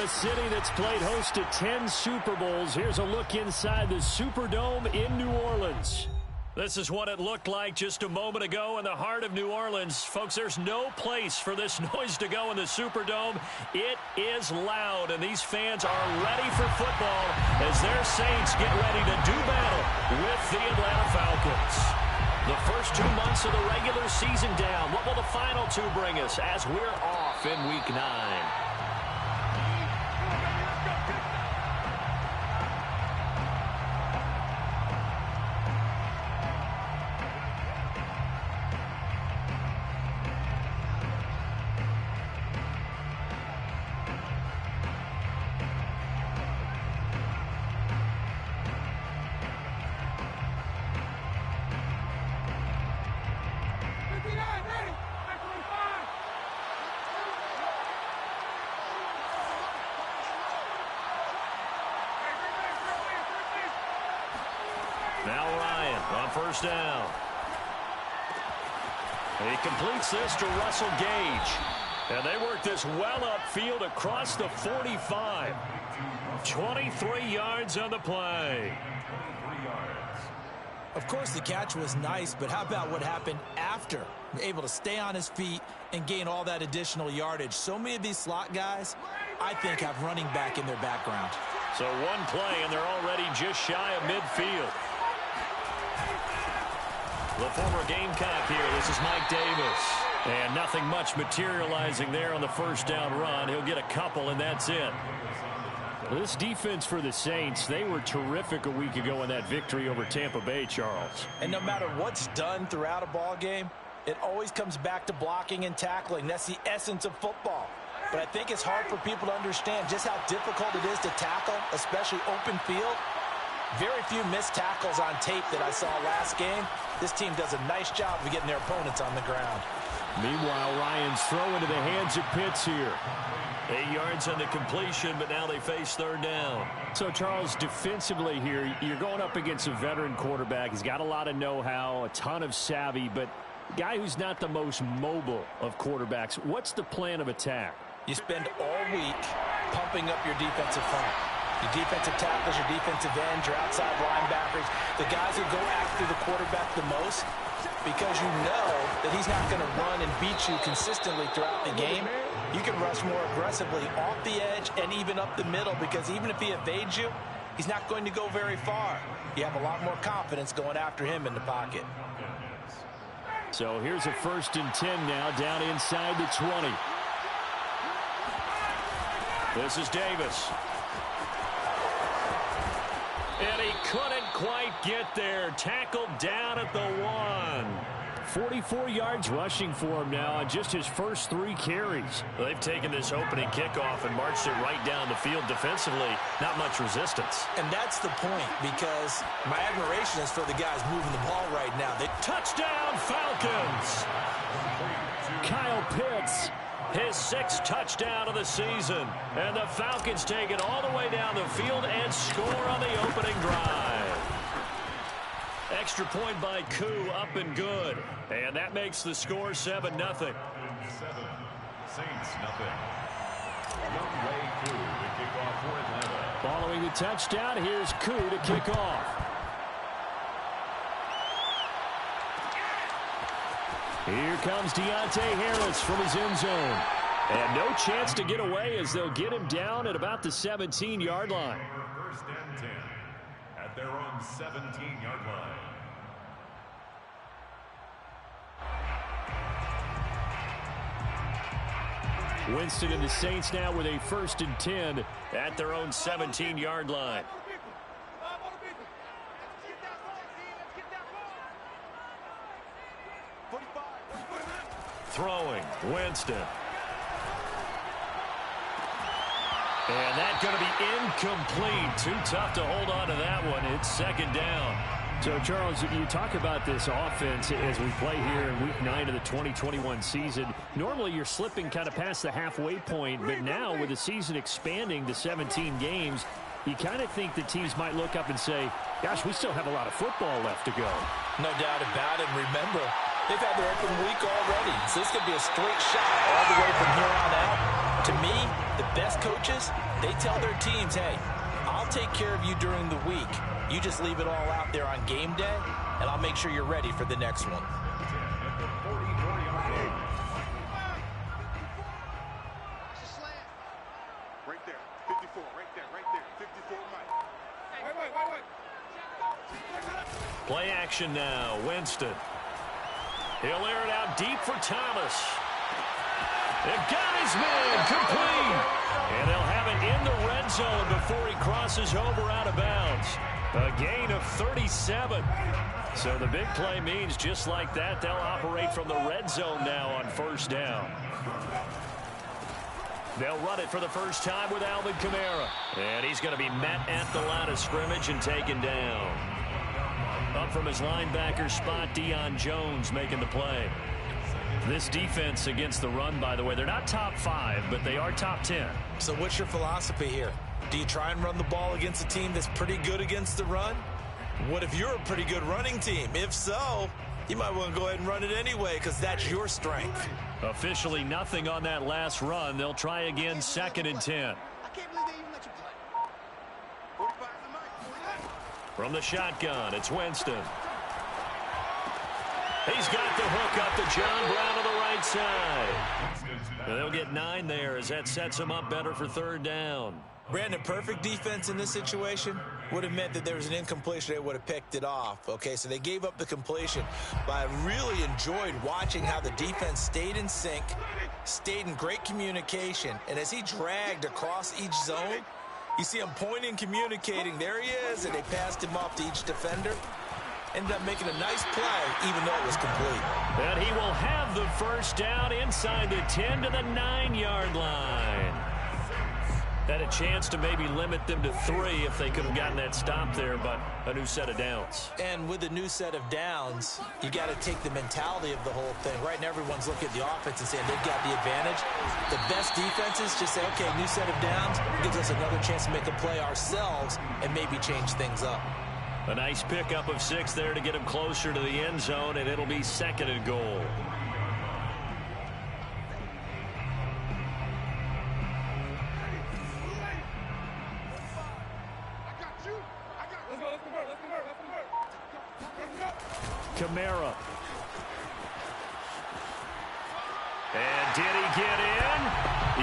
a city that's played host to 10 Super Bowls. Here's a look inside the Superdome in New Orleans. This is what it looked like just a moment ago in the heart of New Orleans. Folks, there's no place for this noise to go in the Superdome. It is loud, and these fans are ready for football as their Saints get ready to do battle with the Atlanta Falcons. The first 2 months of the regular season down. What will the final 2 bring us as we're off in Week 9? Now Ryan on first down. He completes this to Russell Gage. And they work this well upfield across the 45. 23 yards on the play. Of course, the catch was nice, but how about what happened after? Able to stay on his feet and gain all that additional yardage. So many of these slot guys, I think, have running back in their background. So one play, and they're already just shy of midfield. The former Gamecock here. This is Mike Davis. And nothing much materializing there on the first down run. He'll get a couple, and that's it. This defense for the Saints, they were terrific a week ago in that victory over Tampa Bay, Charles. And no matter what's done throughout a ball game, it always comes back to blocking and tackling. That's the essence of football. But I think it's hard for people to understand just how difficult it is to tackle, especially open field. Very few missed tackles on tape that I saw last game. This team does a nice job of getting their opponents on the ground. Meanwhile, Ryan's throw into the hands of Pitts here. 8 yards on the completion, but now they face third down. So, Charles, defensively here, you're going up against a veteran quarterback. He's got a lot of know-how, a ton of savvy, but a guy who's not the most mobile of quarterbacks. What's the plan of attack? You spend all week pumping up your defensive front. Your defensive tackles, your defensive ends, your outside linebackers, the guys who go after the quarterback the most, because you know that he's not going to run and beat you consistently throughout the game. You can rush more aggressively off the edge and even up the middle, because even if he evades you, he's not going to go very far. You have a lot more confidence going after him in the pocket. So here's a 1st and 10 now, down inside the 20. This is Davis. And he couldn't quite get there. Tackled down at the 1. 44 yards rushing for him now on just his first 3 carries. They've taken this opening kickoff and marched it right down the field defensively. Not much resistance. And that's the point, because my admiration is for the guys moving the ball right now. Touchdown, Falcons! Kyle Pitts. His 6th touchdown of the season. And the Falcons take it all the way down the field and score on the opening drive. Extra point by Koo, up and good. And that makes the score 7-0. 7, Saints nothing. Youngway Koo to kick off for Atlanta. Following the touchdown, here's Koo to kick off. Here comes Deontay Harris from his end zone. And no chance to get away as they'll get him down at about the 17-yard line. 1st and 10 at their own 17-yard line. Winston and the Saints now with a 1st and 10 at their own 17-yard line. Throwing, Winston. And that's going to be incomplete. Too tough to hold on to that one. It's 2nd down. So, Charles, you talk about this offense as we play here in Week 9 of the 2021 season. Normally, you're slipping kind of past the halfway point, but now with the season expanding to 17 games, you kind of think the teams might look up and say, gosh, we still have a lot of football left to go. No doubt about it. Remember, they've had their open week already, so this could be a straight shot all the way from here on out To me, the best coaches, they tell their teams, hey, I'll take care of you during the week. You just leave it all out there on game day, and I'll make sure you're ready for the next one. Right there, 54, right there, 54, Mike. Play action now, Winston. He'll air it out deep for Thomas. They've got his man complete. And they'll have it in the red zone before he crosses over out of bounds. A gain of 37. So the big play means just like that, they'll operate from the red zone now on first down. They'll run it for the first time with Alvin Kamara. And he's going to be met at the line of scrimmage and taken down. Up from his linebacker spot, Deion Jones making the play. This defense against the run, by the way, they're not top 5, but they are top 10. So what's your philosophy here? Do you try and run the ball against a team that's pretty good against the run? What if you're a pretty good running team? If so, you might want to go ahead and run it anyway because that's your strength. Officially nothing on that last run. They'll try again, 2nd and 10. I can't believe they even let you play. 45 to Mike. From the shotgun, it's Winston. He's got the hook up to John Brown to the right side. They'll get 9 there as that sets them up better for 3rd down. Brandon, perfect defense in this situation would have meant that there was an incompletion. They would have picked it off. Okay, so they gave up the completion. But I really enjoyed watching how the defense stayed in sync, stayed in great communication. And as he dragged across each zone, you see him pointing, communicating. There he is, and they passed him off to each defender. Ended up making a nice play, even though it was complete. And he will have the first down inside the 10 to the 9-yard line. Had a chance to maybe limit them to 3 if they could have gotten that stop there, but a new set of downs. And with a new set of downs, you got to take the mentality of the whole thing. Right now, everyone's looking at the offense and saying they've got the advantage. The best defenses just say, okay, new set of downs gives us another chance to make a play ourselves and maybe change things up. A nice pickup of 6 there to get him closer to the end zone, and it'll be 2nd and goal. Kamara. And did he get in?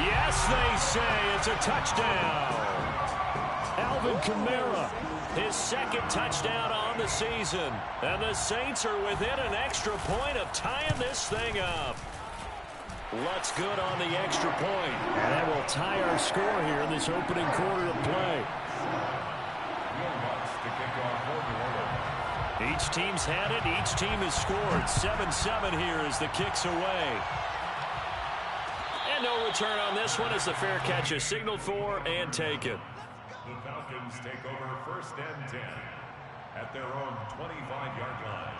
Yes, they say it's a touchdown. Alvin Kamara, his 2nd touchdown on the season. And the Saints are within an extra point of tying this thing up. Lutz good on the extra point. And that will tie our score here in this opening quarter of play. Each team's had it. Each team has scored. 7-7 here as the kick's away. And no return on this one as the fair catch is signaled for and taken. The Falcons take over 1st and 10 at their own 25-yard line.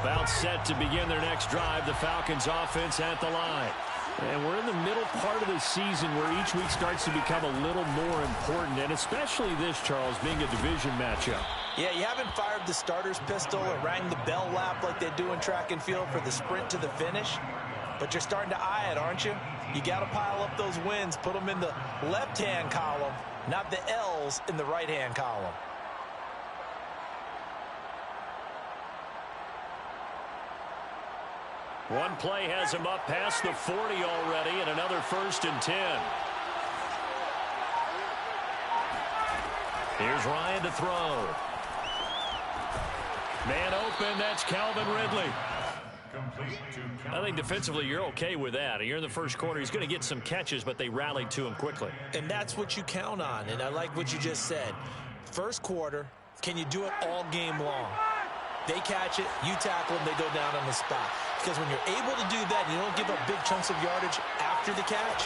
About set to begin their next drive, the Falcons offense at the line. And we're in the middle part of the season where each week starts to become a little more important, and especially this, Charles, being a division matchup. Yeah, you haven't fired the starter's pistol or rang the bell lap like they do in track and field for the sprint to the finish, but you're starting to eye it, aren't you? You got to pile up those wins, put them in the left-hand column, not the L's in the right-hand column. One play has him up past the 40 already, and another 1st and 10. Here's Ryan to throw. Man open, that's Calvin Ridley. I think defensively you're okay with that. You're in the first quarter. He's going to get some catches, but they rallied to him quickly. And that's what you count on, and I like what you just said. First quarter, can you do it all game long? They catch it, you tackle them, they go down on the spot. Because when you're able to do that and you don't give up big chunks of yardage after the catch,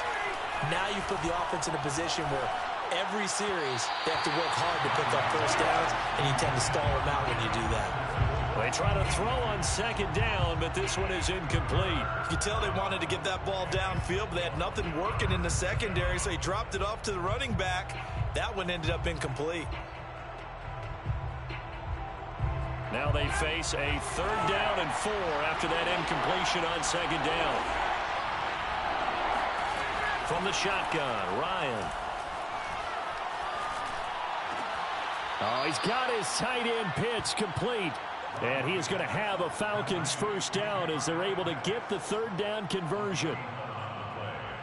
now you put the offense in a position where every series they have to work hard to pick up first downs, and you tend to stall them out when you do that. They try to throw on second down, but this one is incomplete. You can tell they wanted to get that ball downfield, but they had nothing working in the secondary, so he dropped it off to the running back. That one ended up incomplete. Now they face a 3rd down and 4 after that incompletion on second down. From the shotgun, Ryan. Oh, he's got his tight end pitch complete. And he is going to have a Falcons 1st down as they're able to get the 3rd down conversion.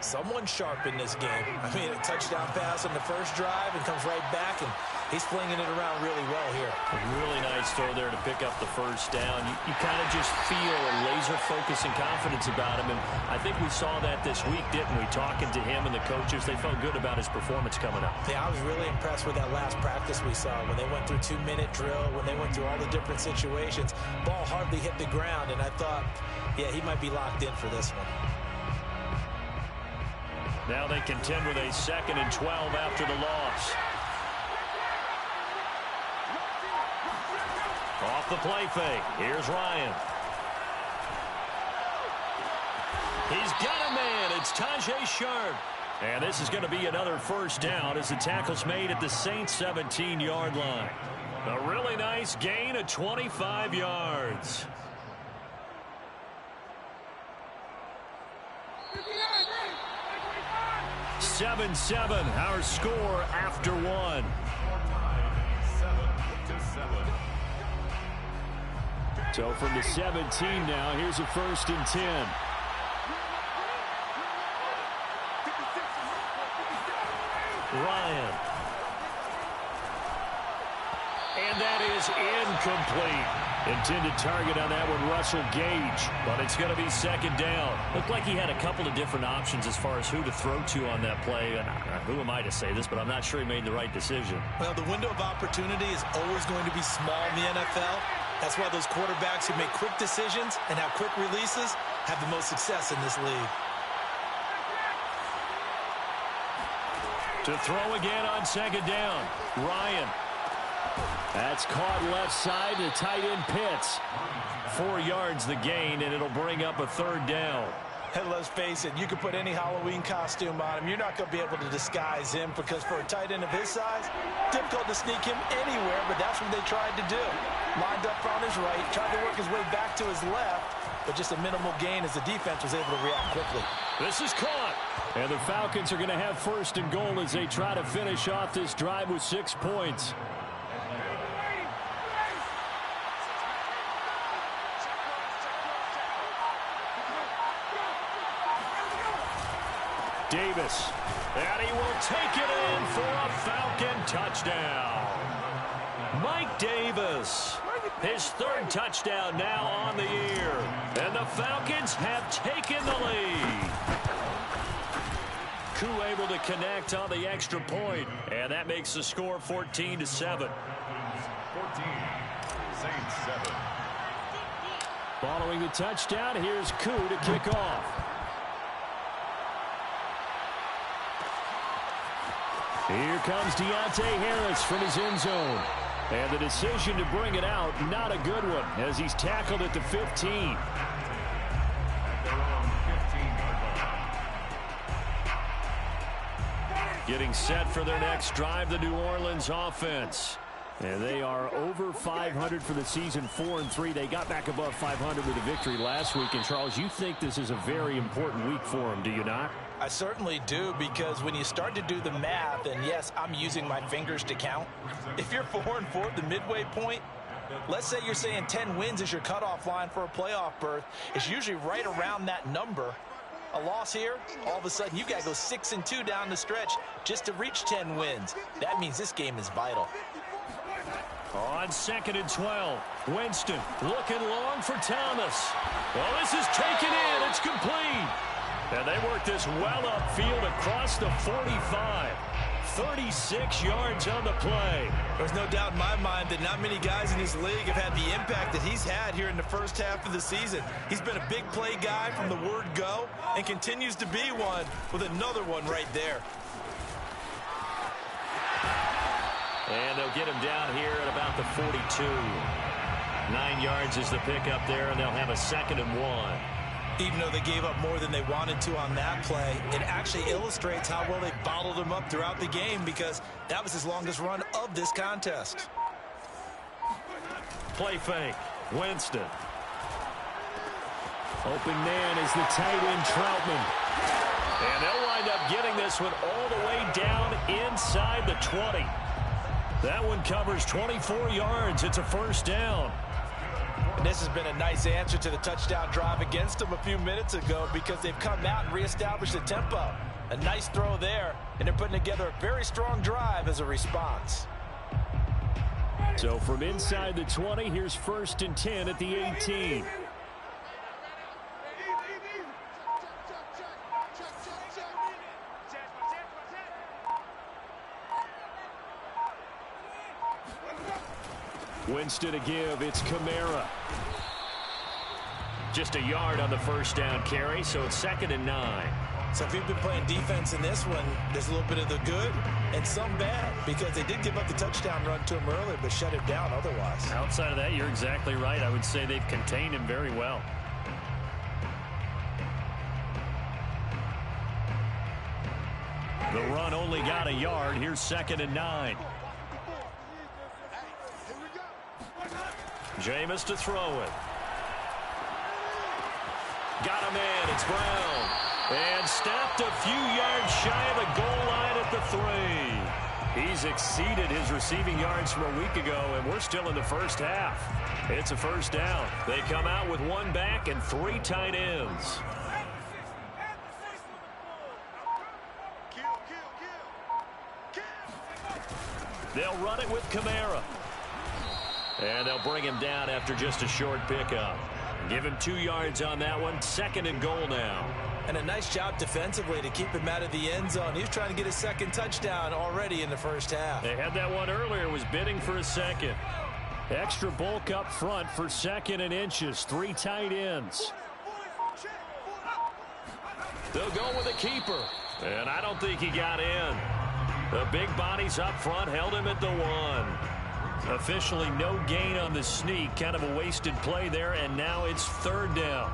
Someone sharp in this game. I mean, a touchdown pass on the first drive and comes right back, and he's flinging it around really well here. A really nice throw there to pick up the 1st down. You kind of just feel a laser focus and confidence about him, and I think we saw that this week, didn't we? Talking to him and the coaches, they felt good about his performance coming up. Yeah, I was really impressed with that last practice we saw when they went through 2-minute drill, when they went through all the different situations. Ball hardly hit the ground, and I thought, yeah, he might be locked in for this one. Now they contend with a 2nd and 12 after the loss. Off the play fake. Here's Ryan. He's got a man. It's Tajay Sharp. And this is going to be another 1st down as the tackle's made at the Saints 17-yard line. A really nice gain of 25 yards. 7-7, our score after 1. So from the 17 now, here's a 1st and 10. Ryan. And that is incomplete. Intended target on that one, Russell Gage, but it's going to be 2nd down. Looked like he had a couple of different options as far as who to throw to on that play. And who am I to say this, but I'm not sure he made the right decision. Well, the window of opportunity is always going to be small in the NFL. That's why those quarterbacks who make quick decisions and have quick releases have the most success in this league. To throw again on 2nd down, Ryan. That's caught left side to tight end Pitts. 4 yards the gain, and it'll bring up a 3rd down. And let's face it, you can put any Halloween costume on him. You're not going to be able to disguise him because for a tight end of his size, difficult to sneak him anywhere, but that's what they tried to do. Lined up on his right, tried to work his way back to his left, but just a minimal gain as the defense was able to react quickly. This is caught. And the Falcons are going to have 1st and goal as they try to finish off this drive with 6 points. Davis, and he will take it in for a Falcon touchdown. Mike Davis, his 3rd touchdown now on the year, and the Falcons have taken the lead. Koo able to connect on the extra point, and that makes the score 14-7. 14, Saints 7. Following the touchdown, here's Koo to kick off. Here comes Deontay Harris from his end zone. And the decision to bring it out, not a good one, as he's tackled at the 15. Getting set for their next drive, the New Orleans offense. And they are over 500 for the season, 4-3. They got back above 500 with a victory last week. And, Charles, you think this is a very important week for them, do you not? I certainly do, because when you start to do the math, and yes, I'm using my fingers to count. If you're 4-4 at the midway point, let's say you're saying 10 wins is your cutoff line for a playoff berth. It's usually right around that number. A loss here, all of a sudden you got to go 6-2 down the stretch just to reach 10 wins. That means this game is vital. On 2nd and 12, Winston looking long for Thomas. Well, this is taken in. It's complete. And they work this well upfield across the 45. 36 yards on the play. There's no doubt in my mind that not many guys in this league have had the impact that he's had here in the first half of the season. He's been a big play guy from the word go and continues to be one with another one right there. And they'll get him down here at about the 42. 9 yards is the pickup there, and they'll have a 2nd and 1. Even though they gave up more than they wanted to on that play, it actually illustrates how well they bottled them up throughout the game, because that was his longest run of this contest. Play fake. Winston. Open man is the tight end, Troutman. And they'll wind up getting this one all the way down inside the 20. That one covers 24 yards. It's a 1st down. And this has been a nice answer to the touchdown drive against them a few minutes ago, because they've come out and reestablished the tempo. A nice throw there, and they're putting together a very strong drive as a response. So from inside the 20, here's 1st and 10 at the 18. Winston to give. It's Kamara. Just a yard on the 1st down carry, so it's 2nd and 9. So if you've been playing defense in this one, there's a little bit of the good and some bad, because they did give up the touchdown run to him earlier, but shut him down otherwise. Outside of that, you're exactly right. I would say they've contained him very well. The run only got a yard. Here's 2nd and 9. Jameis to throw it. Got a man. It's Brown. And stopped a few yards shy of the goal line at the 3. He's exceeded his receiving yards from a week ago, and we're still in the 1st half. It's a 1st down. They come out with 1 back and 3 tight ends. They'll run it with Kamara. And they'll bring him down after just a short pickup. Give him 2 yards on that one. 2nd and goal now. And a nice job defensively to keep him out of the end zone. He was trying to get his 2nd touchdown already in the 1st half. They had that one earlier, was bidding for a 2nd. Extra bulk up front for 2nd and inches. 3 tight ends. They'll go with a keeper. And I don't think he got in. The big bodies up front held him at the 1. Officially no gain on the sneak. Kind of a wasted play there, and now it's 3rd down.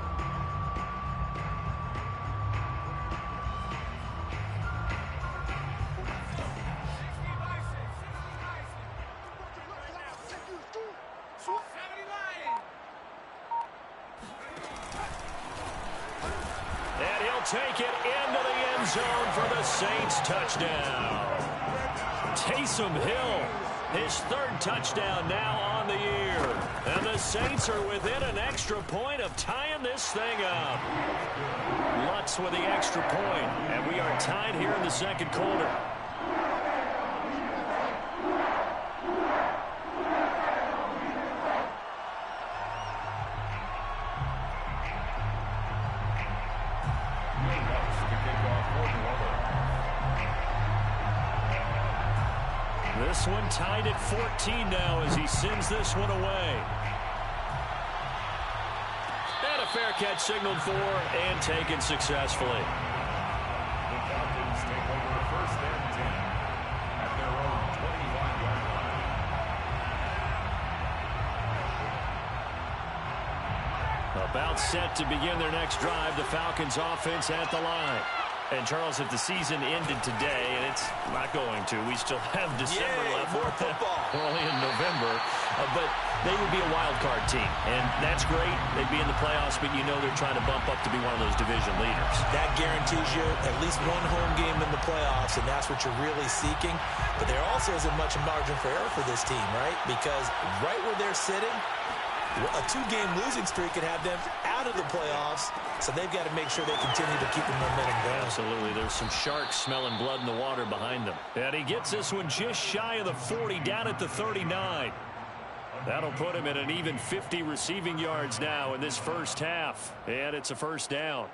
And he'll take it into the end zone for the Saints touchdown. Taysom Hill. His 3rd touchdown now on the year. And the Saints are within an extra point of tying this thing up. Lutz with the extra point. And we are tied here in the 2nd quarter. This one tied at 14 now as he sends this one away. And a fair catch signaled for and taken successfully. The Falcons take over 1st and 10 at their own 25-yard line. About set to begin their next drive. The Falcons offense at the line. And, Charles, if the season ended today, and it's not going to, we still have December left. More football. We're only in November. But they would be a wild card team. And that's great. They'd be in the playoffs, but you know they're trying to bump up to be one of those division leaders. That guarantees you at least 1 home game in the playoffs, and that's what you're really seeking. But there also isn't much margin for error for this team, right? Because right where they're sitting, a 2-game losing streak could have them out of the playoffs, so they've got to make sure they continue to keep the momentum going. Absolutely. There's some sharks smelling blood in the water behind them. And he gets this one just shy of the 40, down at the 39. That'll put him at an even 50 receiving yards now in this 1st half. And it's a 1st down.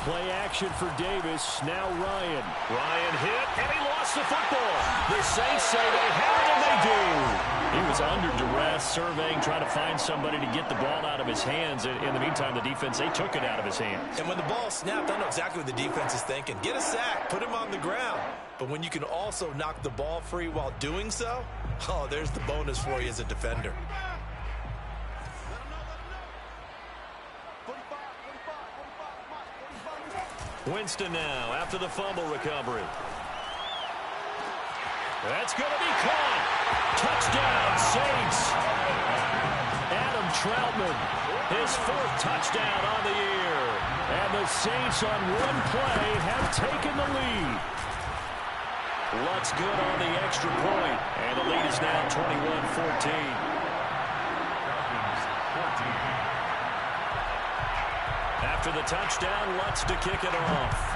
Play action for Davis. Now Ryan. Ryan hit, and he lost the football. The Saints say they have it, and they do. He was under duress, surveying, trying to find somebody to get the ball out of his hands. In the meantime, the defense, they took it out of his hands. And when the ball snapped, I know exactly what the defense is thinking. Get a sack, put him on the ground. But when you can also knock the ball free while doing so, oh, there's the bonus for you as a defender. Winston now after the fumble recovery. That's going to be caught. Touchdown, Saints. Adam Troutman, his 4th touchdown on the year. And the Saints on one play have taken the lead. Lutz good on the extra point. And the lead is now 21-14. After the touchdown, Lutz to kick it off.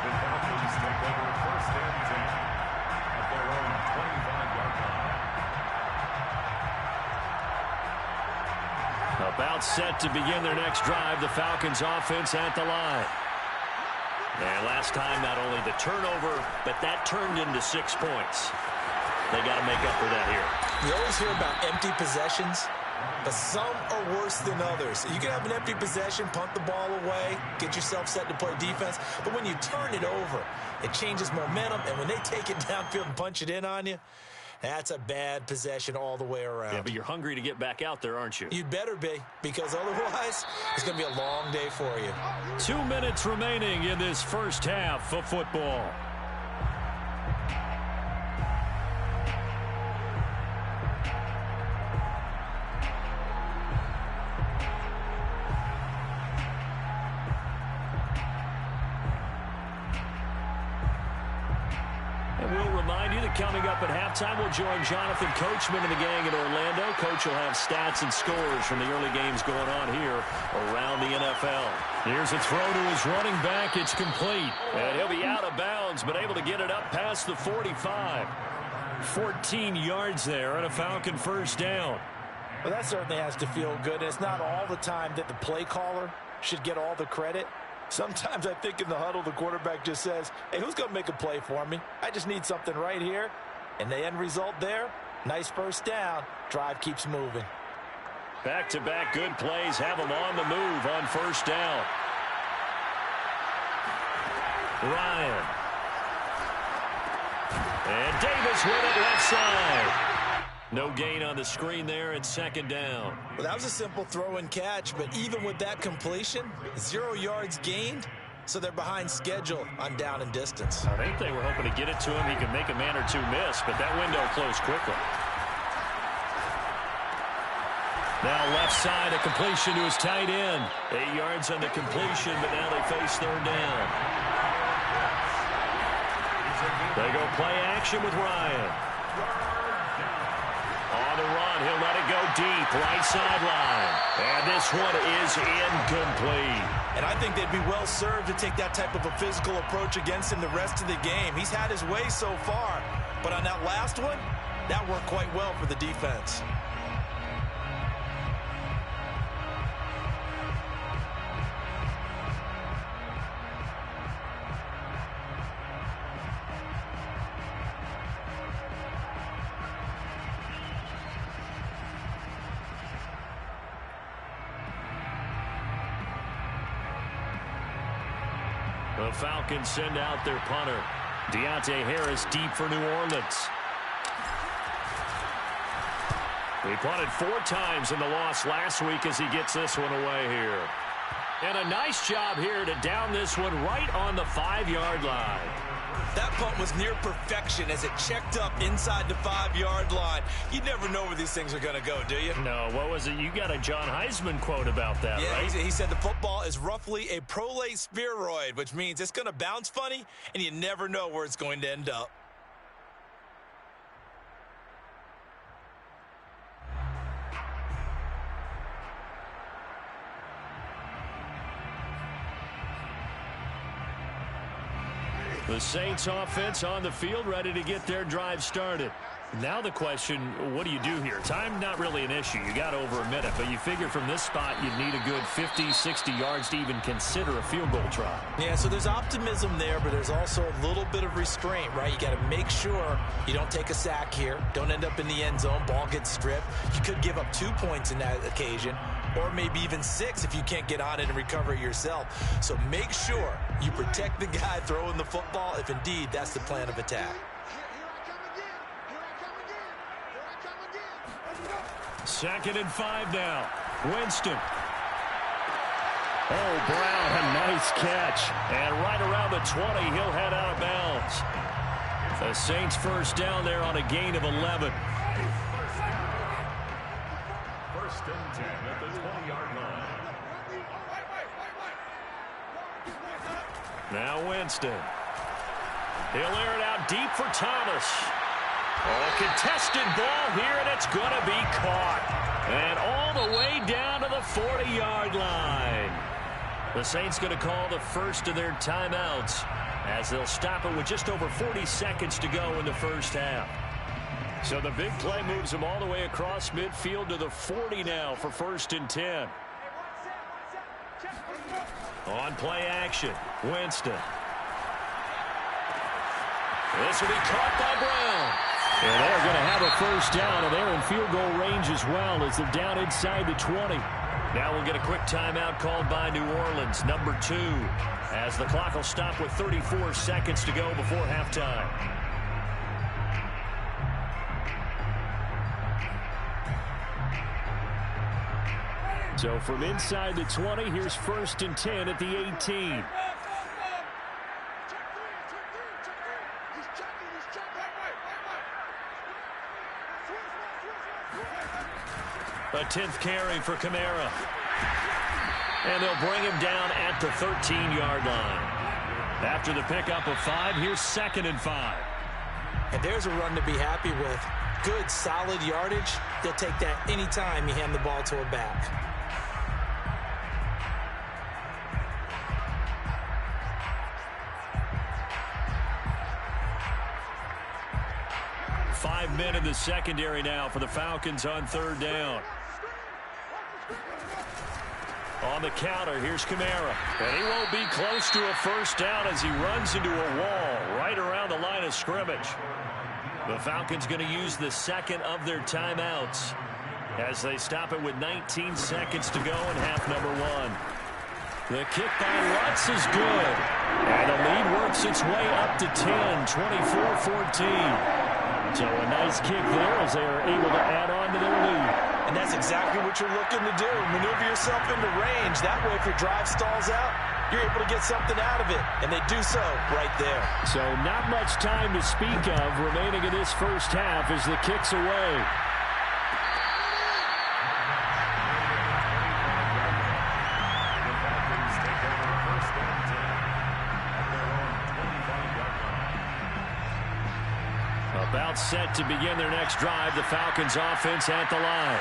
The Falcons take over 1st and 10 at their own 25-yard line. About set to begin their next drive, the Falcons offense at the line. And last time, not only the turnover, but that turned into 6 points. They got to make up for that here. You always hear about empty possessions, but some are worse than others. You can have an empty possession, punt the ball away, get yourself set to play defense, but when you turn it over, it changes momentum, and when they take it downfield and punch it in on you, that's a bad possession all the way around. Yeah, but you're hungry to get back out there, aren't you? You'd better be, because otherwise, it's going to be a long day for you. 2 minutes remaining in this first half of football. Coming up at halftime, we'll join Jonathan Coachman and the gang in Orlando. Coach will have stats and scores from the early games going on here around the NFL. Here's a throw to his running back. It's complete. And he'll be out of bounds, but able to get it up past the 45. 14 yards there and a Falcon first down. Well, that certainly has to feel good. It's not all the time that the play caller should get all the credit. Sometimes I think in the huddle, the quarterback just says, hey, who's going to make a play for me? I just need something right here. And the end result there, nice first down. Drive keeps moving. Back-to-back good plays have them on the move on first down. Ryan. And Davis with it left side. No gain on the screen there at second down. Well, that was a simple throw and catch, but even with that completion, 0 yards gained, so they're behind schedule on down and distance. I think they were hoping to get it to him. He could make a man or two miss, but that window closed quickly. Now left side, a completion to his tight end. 8 yards on the completion, but now they face third down. They go play action with Ryan. On the run, he'll let it go deep, right sideline. And this one is incomplete. And I think they'd be well served to take that type of a physical approach against him the rest of the game. He's had his way so far, but on that last one, that worked quite well for the defense. The Falcons send out their punter. Deontay Harris deep for New Orleans. He punted 4 times in the loss last week as he gets this one away here. And a nice job here to down this one right on the 5-yard line. That punt was near perfection as it checked up inside the 5-yard line. You never know where these things are going to go, do you? No, what was it? You got a John Heisman quote about that, right? He said the football is roughly a prolate spheroid, which means it's going to bounce funny, and you never know where it's going to end up. The Saints offense on the field, ready to get their drive started. Now the question, what do you do here? Time not really an issue. You got over a minute, but you figure from this spot you'd need a good 50, 60 yards to even consider a field goal try. Yeah, so there's optimism there, but there's also a little bit of restraint, right? You got to make sure you don't take a sack here, don't end up in the end zone, ball gets stripped. You could give up 2 points in that occasion, or maybe even 6 if you can't get on it and recover it yourself. So make sure you protect the guy throwing the football if indeed that's the plan of attack. 2nd and 5 now. Winston. Oh, Brown, a nice catch. And right around the 20, he'll head out of bounds. The Saints first down there on a gain of 11. First and 10 at the 20-yard line. Now Winston. He'll air it out deep for Thomas. Oh, contested ball here, and it's going to be caught. And all the way down to the 40-yard line. The Saints going to call the first of their timeouts as they'll stop it with just over 40 seconds to go in the first half. So the big play moves them all the way across midfield to the 40 now for 1st and 10. On play action, Winston. This will be caught by Brown. And they're going to have a first down, and they're in field goal range as well as they're down inside the 20. Now we'll get a quick timeout called by New Orleans, number 2, as the clock will stop with 34 seconds to go before halftime. So from inside the 20, here's 1st and 10 at the 18. A 10th carry for Kamara. And they'll bring him down at the 13-yard line. After the pickup of 5, here's 2nd and 5. And there's a run to be happy with. Good, solid yardage. They'll take that anytime you hand the ball to a back. Five men in the secondary now for the Falcons on 3rd down. On the counter, here's Kamara. And he won't be close to a first down as he runs into a wall right around the line of scrimmage. The Falcons going to use the 2nd of their timeouts as they stop it with 19 seconds to go in half number 1. The kick by Lutz is good. And the lead works its way up to 10, 24-14. So a nice kick there as they are able to add on to their lead. And that's exactly what you're looking to do. Maneuver yourself into range. That way, if your drive stalls out, you're able to get something out of it. And they do so right there. So not much time to speak of remaining in this first half as the kick's away. About set to begin their next drive, the Falcons offense at the line.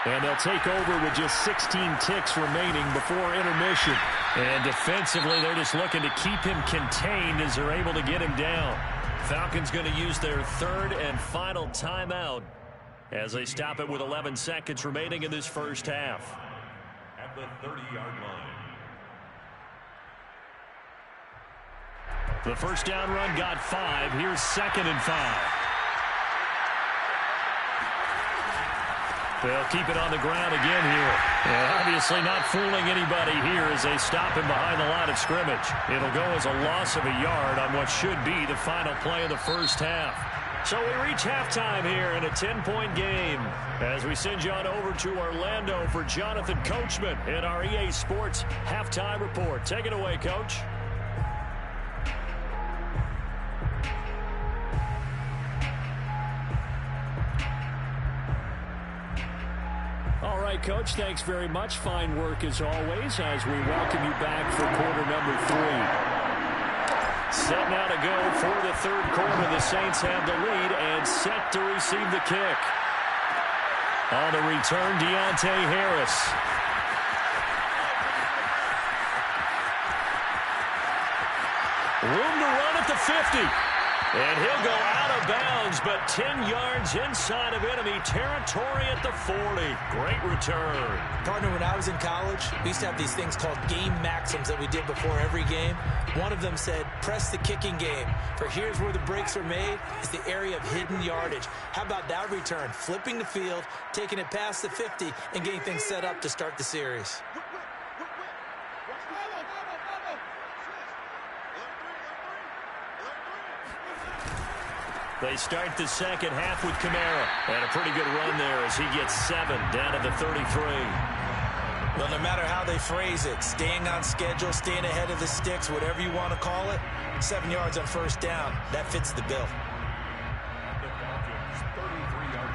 And they'll take over with just 16 ticks remaining before intermission. And defensively, they're just looking to keep him contained as they're able to get him down. Falcons going to use their 3rd and final timeout as they stop it with 11 seconds remaining in this first half. At the 30-yard line. The first down run got 5. Here's 2nd and 5. They'll keep it on the ground again here. And obviously not fooling anybody here as they stop him behind the line of scrimmage. It'll go as a loss of a yard on what should be the final play of the first half. So we reach halftime here in a 10-point game as we send you on over to Orlando for Jonathan Coachman in our EA Sports Halftime Report. Take it away, Coach. All right, Coach, thanks very much. Fine work as always as we welcome you back for quarter number 3. Set now to go for the 3rd quarter. The Saints have the lead and set to receive the kick. On the return, Deontay Harris. Room to run at the 50. And he'll go out of bounds, but 10 yards inside of enemy territory at the 40. Great return. Partner, when I was in college, we used to have these things called game maxims that we did before every game. One of them said, press the kicking game. For here's where the breaks are made, is the area of hidden yardage. How about that return? Flipping the field, taking it past the 50, and getting things set up to start the series. They start the second half with Kamara. And a pretty good run there as he gets 7 down to the 33. Well, no matter how they phrase it, staying on schedule, staying ahead of the sticks, whatever you want to call it, 7 yards on first down, that fits the bill. The Falcons, 33-yard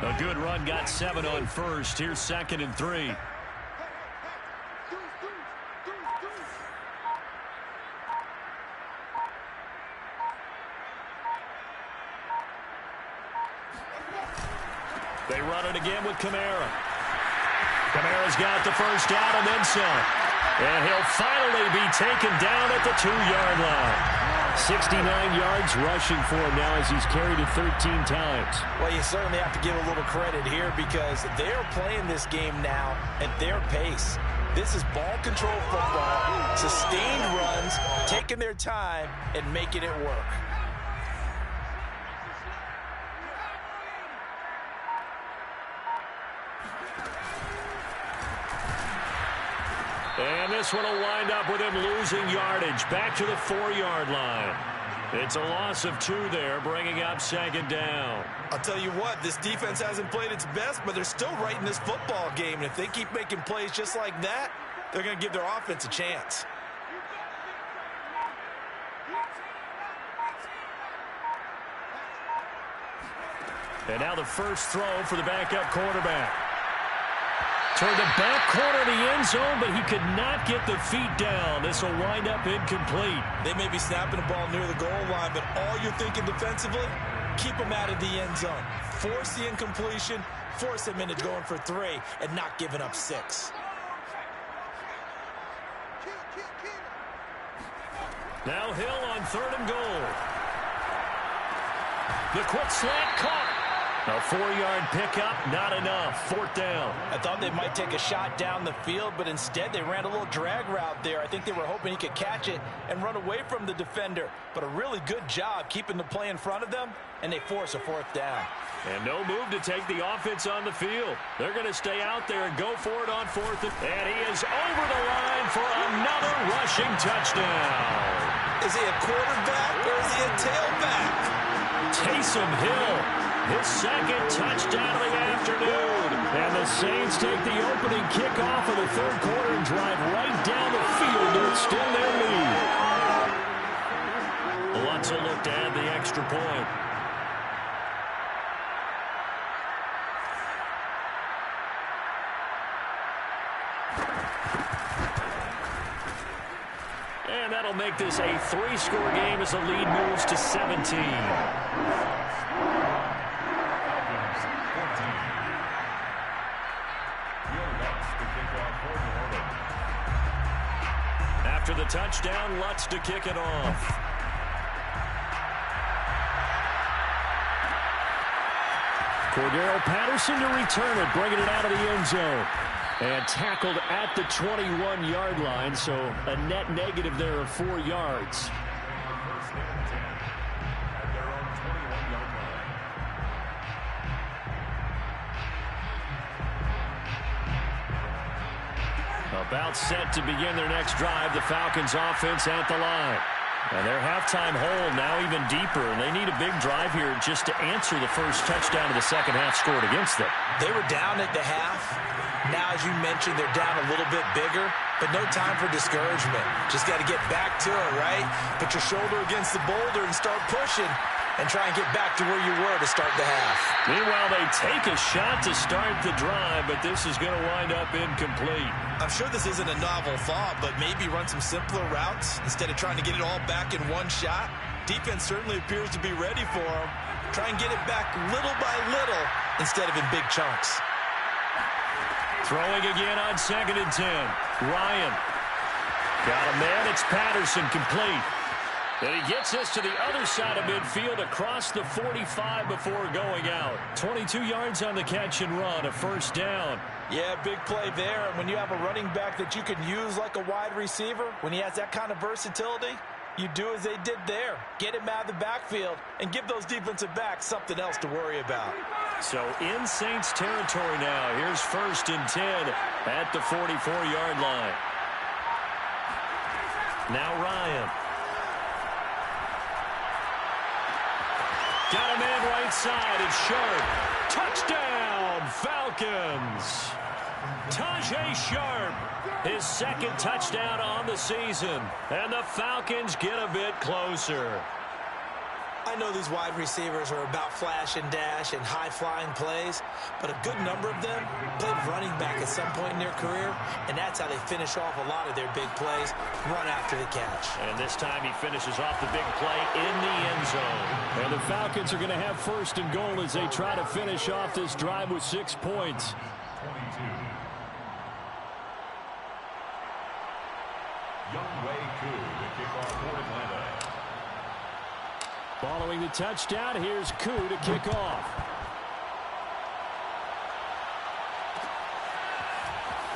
line. A good run, got 7 on first. Here's 2nd and 3. They run it again with Kamara. Kamara's got the first down and then some. And he'll finally be taken down at the 2-yard line. 69 yards rushing for him now as he's carried it 13 times. Well, you certainly have to give a little credit here because they're playing this game now at their pace. This is ball control football, sustained runs, taking their time and making it work. And this one will wind up with him losing yardage back to the 4-yard line. It's a loss of 2 there, bringing up 2nd down. I'll tell you what, this defense hasn't played its best, but they're still right in this football game. And if they keep making plays just like that, they're going to give their offense a chance. And now the first throw for the backup quarterback. Toward the back corner of the end zone, but he could not get the feet down. This will wind up incomplete. They may be snapping the ball near the goal line, but all you're thinking defensively, keep them out of the end zone. Force the incompletion, force them into going for 3, and not giving up 6. Now Hill on 3rd and goal. The quick slant caught. A 4-yard pickup, not enough. 4th down. I thought they might take a shot down the field, but instead they ran a little drag route there. I think they were hoping he could catch it and run away from the defender. But a really good job keeping the play in front of them, and they force a 4th down. And no move to take the offense on the field. They're going to stay out there and go for it on 4th. And he is over the line for another rushing touchdown. Is he a quarterback or is he a tailback? Taysom Hill, his 2nd touchdown of the afternoon. And the Saints take the opening kickoff of the 3rd quarter and drive right down the field to extend their lead. Lots of look to add the extra point. And that'll make this a 3-score game as the lead moves to 17. After the touchdown, Lutz to kick it off. Cordero Patterson to return it, bringing it out of the end zone. And tackled at the 21-yard line, so a net negative there of 4 yards. First and 10 at their own 21-yard line. About set to begin their next drive, the Falcons offense at the line. And their halftime hole now even deeper, and they need a big drive here just to answer the first touchdown of the second half scored against them. They were down at the half. Now, as you mentioned, they're down a little bit bigger, but no time for discouragement. Just got to get back to it, right? Put your shoulder against the boulder and start pushing and try and get back to where you were to start the half. Meanwhile, they take a shot to start the drive, but this is going to wind up incomplete. I'm sure this isn't a novel thought, but maybe run some simpler routes instead of trying to get it all back in one shot. Defense certainly appears to be ready for them. Try and get it back little by little instead of in big chunks. Throwing again on 2nd and 10. Ryan. Got a man. It's Patterson, complete. And he gets this to the other side of midfield across the 45 before going out. 22 yards on the catch and run, a first down. Yeah, big play there. And when you have a running back that you can use like a wide receiver, when he has that kind of versatility, you do as they did there. Get him out of the backfield and give those defensive backs something else to worry about. So in Saints territory now. Here's 1st and 10 at the 44-yard line. Now Ryan. Got a man right side. It's Sharp. Touchdown, Falcons. Tajay Sharp, his 2nd touchdown on the season. And the Falcons get a bit closer. I know these wide receivers are about flash and dash and high-flying plays, but a good number of them played running back at some point in their career, and that's how they finish off a lot of their big plays, run after the catch. And this time he finishes off the big play in the end zone. And the Falcons are going to have 1st and goal as they try to finish off this drive with 6 points. 22. Youngway Koo to kick off for Atlanta. Following the touchdown, here's Koo to kick off.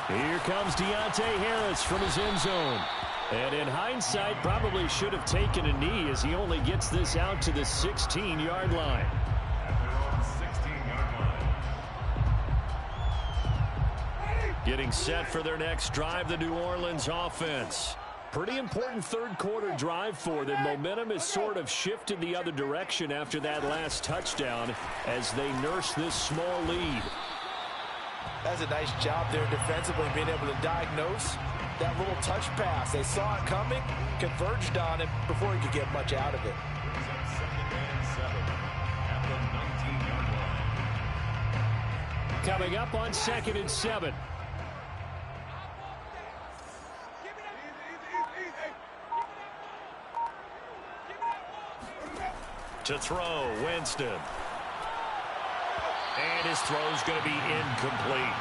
Here comes Deontay Harris from his end zone. And in hindsight, probably should have taken a knee as he only gets this out to the 16-yard line. At their own 16-yard line. Getting set for their next drive, the New Orleans offense. Pretty important third-quarter drive for them. Momentum has sort of shifted the other direction after that last touchdown as they nurse this small lead. That's a nice job there defensively, being able to diagnose that little touch pass. They saw it coming, converged on it before he could get much out of it. Brings up 2nd and 7 at the 19-yard line. Coming up on 2nd and 7. To throw, Winston. And his throw's going to be incomplete.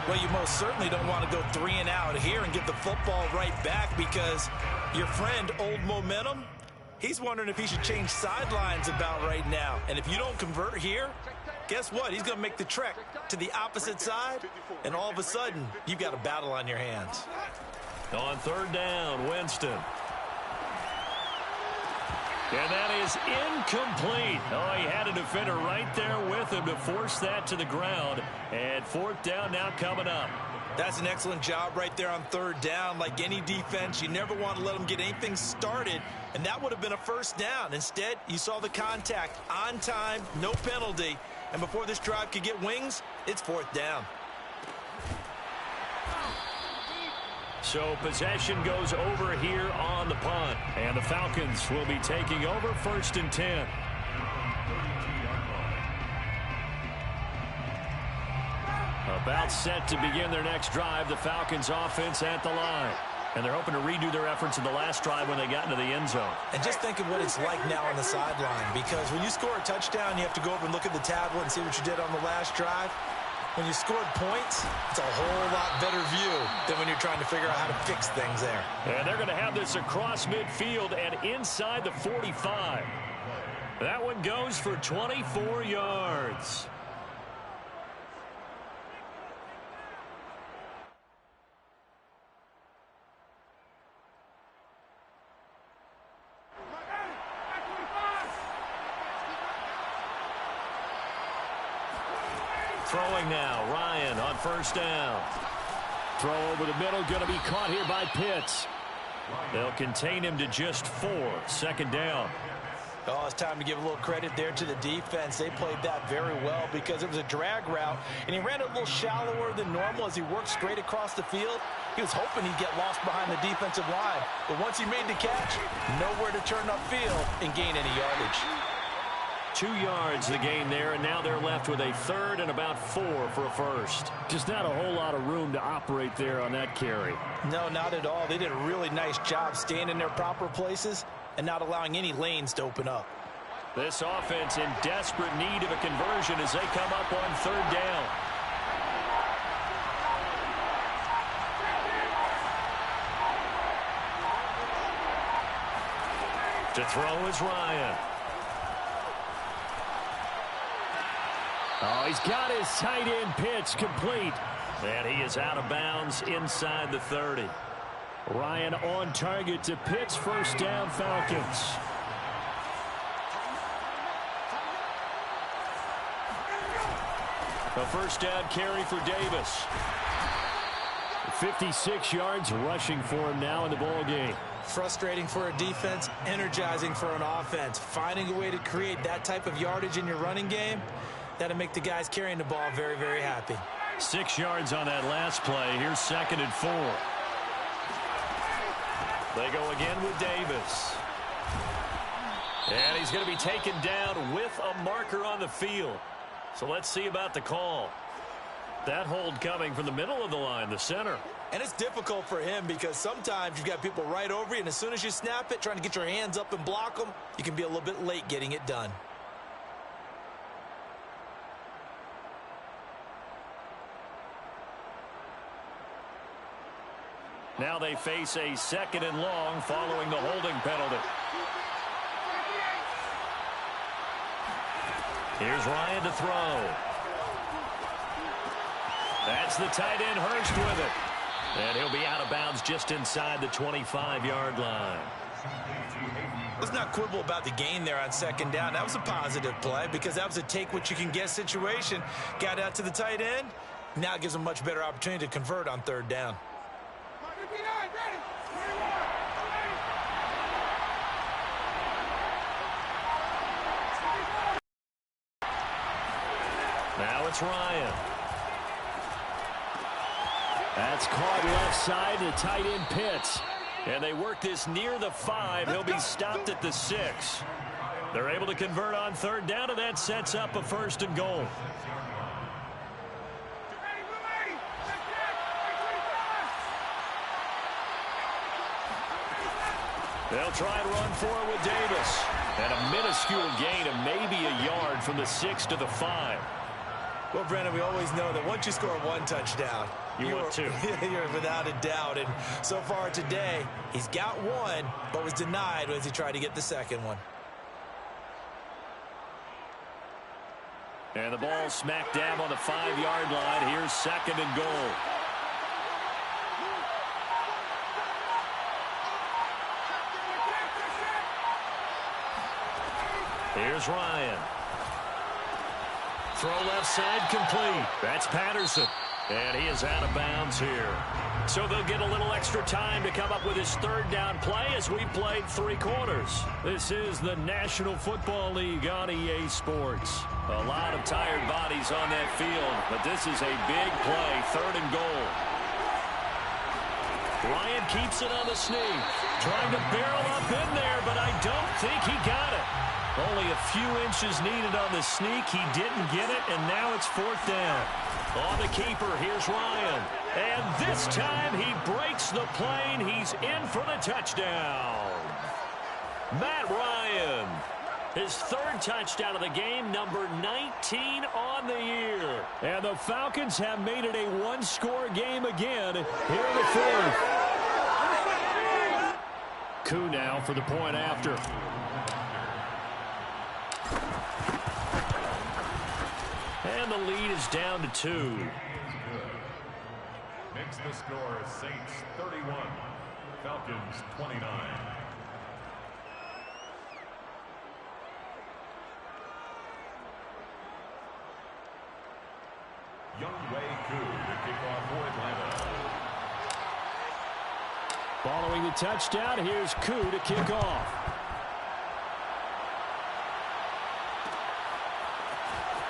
Well, you most certainly don't want to go 3 and out here and get the football right back, because your friend, Old Momentum, he's wondering if he should change sidelines about right now. And if you don't convert here, guess what? He's going to make the trek to the opposite side, and all of a sudden, you've got a battle on your hands. On 3rd down, Winston. And that is incomplete. Oh, he had a defender right there with him to force that to the ground. And 4th down now coming up. That's an excellent job right there on 3rd down. Like any defense, you never want to let them get anything started, and that would have been a 1st down. Instead, you saw the contact on time, no penalty, and before this drive could get wings, it's 4th down. So possession goes over here on the punt. And the Falcons will be taking over 1st and 10. About set to begin their next drive, the Falcons offense at the line. And they're hoping to redo their efforts in the last drive when they got into the end zone. And just think of what it's like now on the sideline, because when you score a touchdown, you have to go over and look at the tablet and see what you did on the last drive. When you scored points, it's a whole lot better view than when you're trying to figure out how to fix things there. And they're going to have this across midfield and inside the 45. That one goes for 24 yards. Throwing now, Ryan on 1st down. Throw over the middle, going to be caught here by Pitts. They'll contain him to just 4. 2nd down. Oh, it's time to give a little credit there to the defense. They played that very well because it was a drag route, and he ran it a little shallower than normal as he worked straight across the field. He was hoping he'd get lost behind the defensive line, but once he made the catch, nowhere to turn upfield and gain any yardage. 2 yards the gain there, and now they're left with a 3rd and about 4 for a 1st. Just not a whole lot of room to operate there on that carry. No, not at all. They did a really nice job staying in their proper places and not allowing any lanes to open up. This offense in desperate need of a conversion as they come up on 3rd down. To throw is Ryan. Oh, he's got his tight end pitch complete. And he is out of bounds inside the 30. Ryan on target to pitch. First down, Falcons. A first down carry for Davis. 56 yards rushing for him now in the ball game. Frustrating for a defense, energizing for an offense. Finding a way to create that type of yardage in your running game, that'll make the guys carrying the ball very, very happy. 6 yards on that last play. Here's 2nd and 4. They go again with Davis. And he's going to be taken down with a marker on the field. So let's see about the call. That hold coming from the middle of the line, the center. And it's difficult for him because sometimes you've got people right over you, and as soon as you snap it, trying to get your hands up and block them, you can be a little bit late getting it done. Now they face a 2nd and long following the holding penalty. Here's Ryan to throw. That's the tight end Hurst with it. And he'll be out of bounds just inside the 25-yard line. Let's not quibble about the gain there on 2nd down. That was a positive play because that was a take-what-you-can-get situation. Got out to the tight end. Now it gives them a much better opportunity to convert on 3rd down. Now it's Ryan. That's caught left side to tight end Pitts. And they work this near the 5. He'll be stopped at the 6. They're able to convert on 3rd down, and that sets up a 1st and goal. They'll try and run for it with Davis. And a minuscule gain of maybe a yard from the 6 to the 5. Well, Brandon, we always know that once you score 1 touchdown, you want 2. You're without a doubt. And so far today, he's got 1, but was denied as he tried to get the 2nd one. And the ball smack dab on the 5-yard line. Here's 2nd and goal. Here's Ryan. Throw left side complete. That's Patterson. And he is out of bounds here. So they'll get a little extra time to come up with his 3rd down play as we played 3 quarters. This is the National Football League on EA Sports. A lot of tired bodies on that field, but this is a big play, 3rd and goal. Ryan keeps it on the sneak. Trying to barrel up in there, but I don't think he got it. Only a few inches needed on the sneak. He didn't get it, and now it's 4th down. On the keeper, here's Ryan. And this time he breaks the plane. He's in for the touchdown. Matt Ryan. His 3rd touchdown of the game, number 19 on the year. And the Falcons have made it a 1-score game again here in the 4th. Koo now for the point after. And the lead is down to 2. Makes the score Saints 31, Falcons 29. Younghoe Koo to kick off for Atlanta. Following the touchdown, here's Koo to kick off.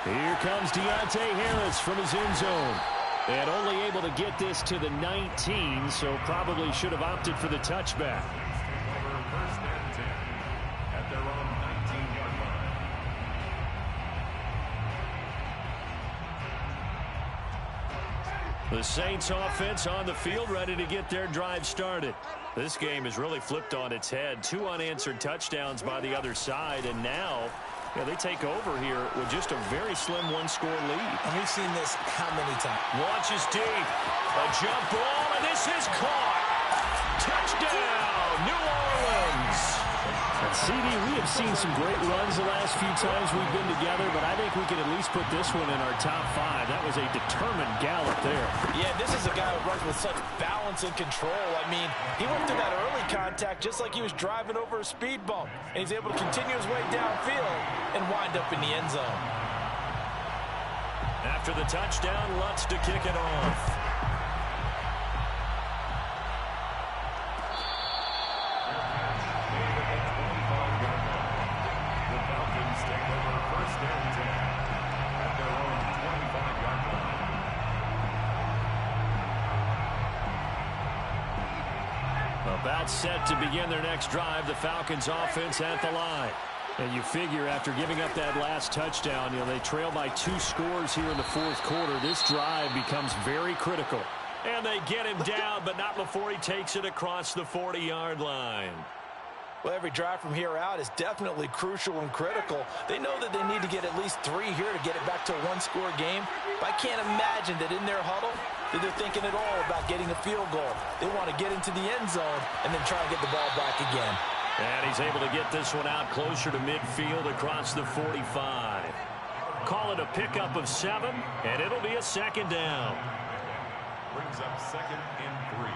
Here comes Deontay Harris from his end zone. And only able to get this to the 19, so probably should have opted for the touchback. Over 1st and 10 at their own 19-yard line. The Saints offense on the field ready to get their drive started. This game has really flipped on its head. 2 unanswered touchdowns by the other side, and now they take over here with just a very slim 1-score lead. And we've seen this how many times? Launches deep. A jump ball, and this is caught. Touchdown, New Orleans. That's CD, we have seen some great runs the last few times we've been together, but I think we can at least put this one in our top 5. That was a determined gallop there. Yeah, this is a guy who runs with such balance and control. I mean, he went through that early contact just like he was driving over a speed bump, and he's able to continue his way downfield and wind up in the end zone. After the touchdown, Lutz to kick it off. About set to begin their next drive, the Falcons offense at the line. And you figure after giving up that last touchdown, they trail by 2 scores here in the 4th quarter. This drive becomes very critical. And they get him down, but not before he takes it across the 40-yard line. Well, every drive from here out is definitely crucial and critical. They know that they need to get at least 3 here to get it back to a 1-score game. But I can't imagine that in their huddle that they're thinking at all about getting a field goal. They want to get into the end zone and then try and get the ball back again. And he's able to get this one out closer to midfield across the 45. Call it a pickup of 7, and it'll be a 2nd down. Brings up 2nd and 3.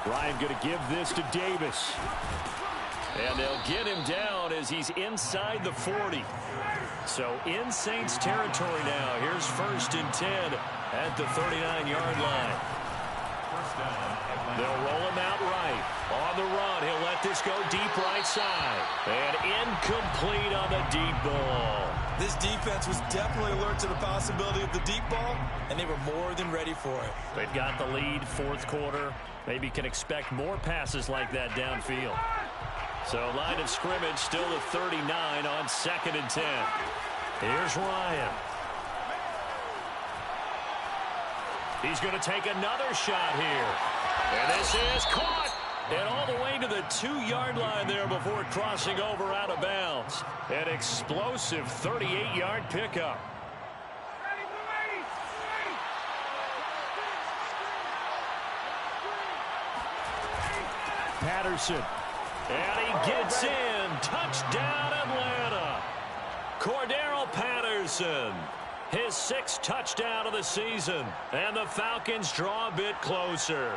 Ryan going to give this to Davis. And they'll get him down as he's inside the 40. So in Saints territory now. Here's 1st and 10 at the 39-yard line. They'll roll him out right. On the run, he'll let this go deep right side. And incomplete on the deep ball. This defense was definitely alert to the possibility of the deep ball, and they were more than ready for it. They've got the lead, 4th quarter. Maybe can expect more passes like that downfield. So line of scrimmage still at 39 on 2nd and 10. Here's Ryan. He's going to take another shot here. And this is caught. And all the way to the 2-yard line there before crossing over out of bounds. An explosive 38-yard pickup. Patterson. And he gets in. Touchdown, Atlanta. Cordero Patterson. His 6th touchdown of the season. And the Falcons draw a bit closer.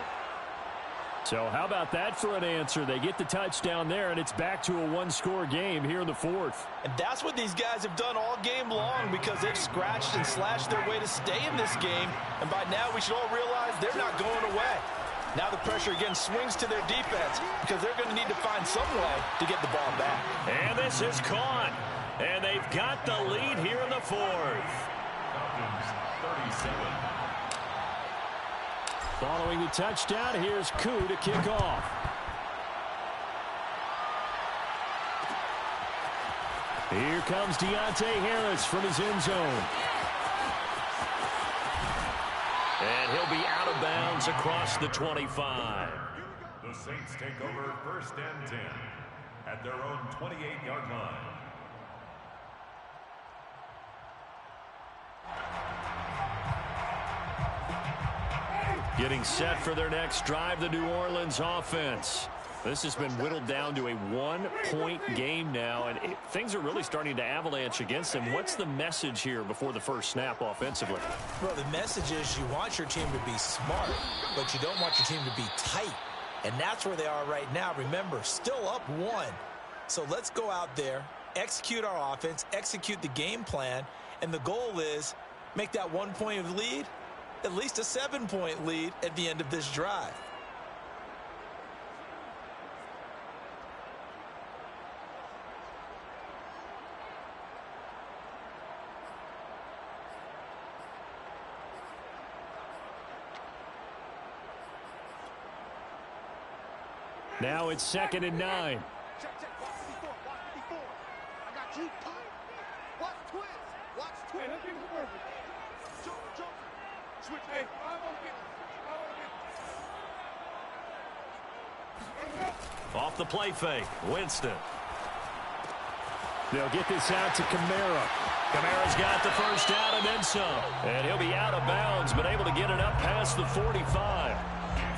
So how about that for an answer? They get the touchdown there, and it's back to a 1-score game here in the 4th. And that's what these guys have done all game long because they've scratched and slashed their way to stay in this game. And by now we should all realize they're not going away. Now the pressure again swings to their defense because they're going to need to find some way to get the ball back. And this is caught. And they've got the lead here in the 4th. Falcons 37. Following the touchdown, here's Koo to kick off. Here comes Deontay Harris from his end zone. And he'll be out of bounds across the 25. The Saints take over 1st and 10 at their own 28-yard line. Getting set for their next drive, the New Orleans offense. This has been whittled down to a 1-point game now, and things are really starting to avalanche against them. What's the message here before the first snap offensively? Well, the message is you want your team to be smart, but you don't want your team to be tight. And that's where they are right now. Remember, still up 1. So let's go out there, execute our offense, execute the game plan, and the goal is make that 1-point lead at least a 7-point lead at the end of this drive. Now it's 2nd and 9. Check. Watch before. I got you. Watch twins. Hey, let's get it perfect. Jump. Switch. Hey, Off the play fake, Winston. They'll get this out to Kamara. Kamara's got the first down and then some. And he'll be out of bounds, but able to get it up past the 45.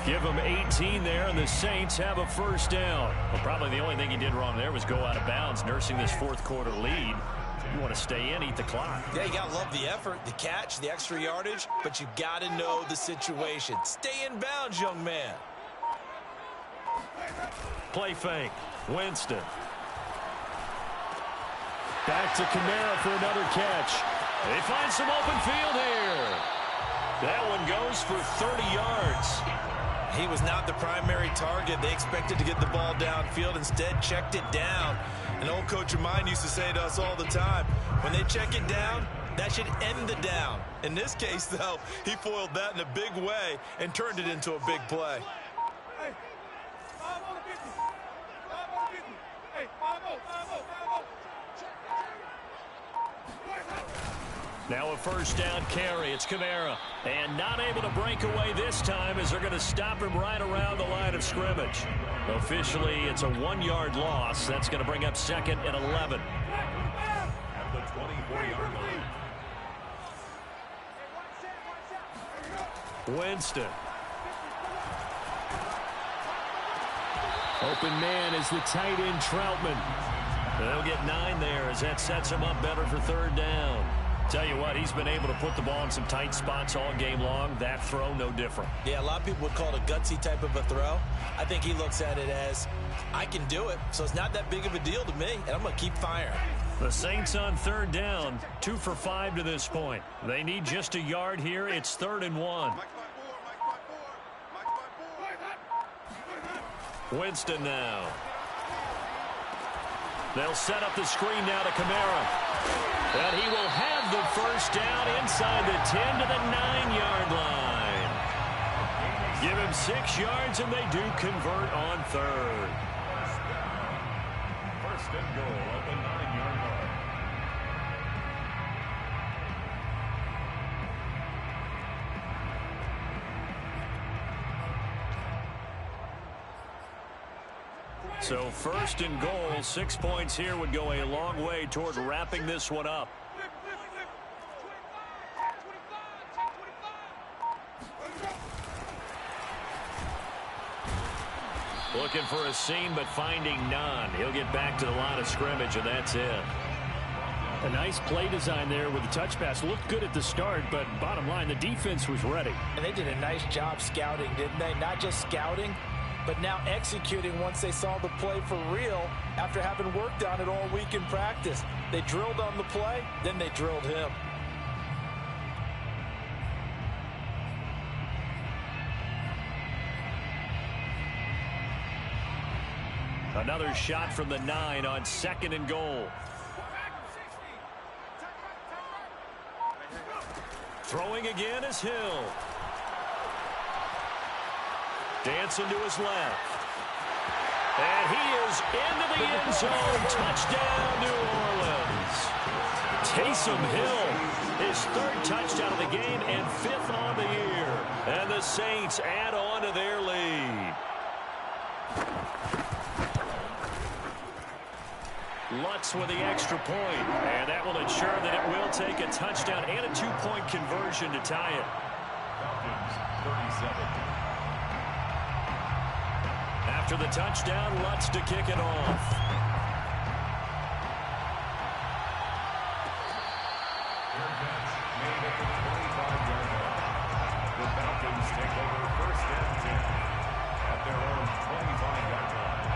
Give him 18 there, and the Saints have a first down. Well, probably the only thing he did wrong there was go out of bounds, nursing this fourth quarter lead. You want to stay in, eat the clock. Yeah, you got to love the effort, the catch, the extra yardage, but you got to know the situation. Stay in bounds, young man. Play fake. Winston. Back to Kamara for another catch. They find some open field here. That one goes for 30 yards. He was not the primary target. They expected to get the ball downfield. Instead, checked it down. An old coach of mine used to say to us all the time, when they check it down, that should end the down. In this case, though, he foiled that in a big way and turned it into a big play. Now a first down carry. It's Kamara. And not able to break away this time as they're going to stop him right around the line of scrimmage. Officially, it's a 1-yard loss. That's going to bring up second and 11. At the 24-yard line. Winston. Open man is the tight end Troutman. They'll get 9 there as that sets him up better for third down. Tell you what, he's been able to put the ball in some tight spots all game long. That throw, no different. Yeah, a lot of people would call it a gutsy type of a throw. I think he looks at it as, I can do it, so it's not that big of a deal to me, and I'm going to keep firing. The Saints on third down, 2 for 5 to this point. They need just a yard here. It's 3rd and 1. Winston now. They'll set up the screen now to Kamara. And he will have the first down inside the 10 to the 9-yard line. Give him 6 yards, and they do convert on third. First and goal at the 9-yard line. So first and goal, 6 points here would go a long way toward wrapping this one up. Looking for a seam, but finding none. He'll get back to the line of scrimmage, and that's it. A nice play design there with the touch pass. Looked good at the start, but bottom line, the defense was ready. And they did a nice job scouting, didn't they? Not just scouting, but now executing once they saw the play for real after having worked on it all week in practice. They drilled on the play, then they drilled him. Another shot from the 9 on 2nd and goal. Throwing again is Hill. Dancing to his left. And he is into the end zone. Touchdown, New Orleans. Taysom Hill, his 3rd touchdown of the game and 5th on the year. And the Saints add on to their lead. Lutz with the extra point, and that will ensure that it will take a touchdown and a 2-point conversion to tie it. Falcons 37. After the touchdown, Lutz to kick it off. Their catch made at the 25-yard line. The Falcons take over first and 10 at their own 25-yard line.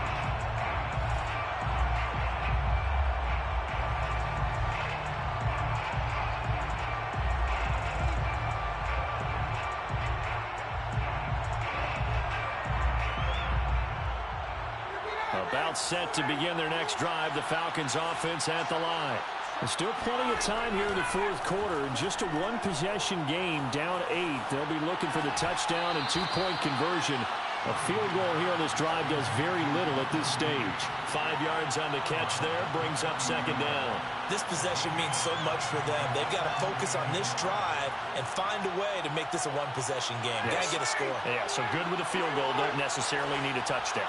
About set to begin their next drive. The Falcons offense at the line. There's still plenty of time here in the fourth quarter. Just a 1-possession game, down 8. They'll be looking for the touchdown and 2-point conversion. A field goal here on this drive does very little at this stage. 5 yards on the catch there, brings up 2nd down. This possession means so much for them. They've got to focus on this drive and find a way to make this a 1-possession game. Yes. Got to get a score. Yeah, so good with a field goal. Don't necessarily need a touchdown.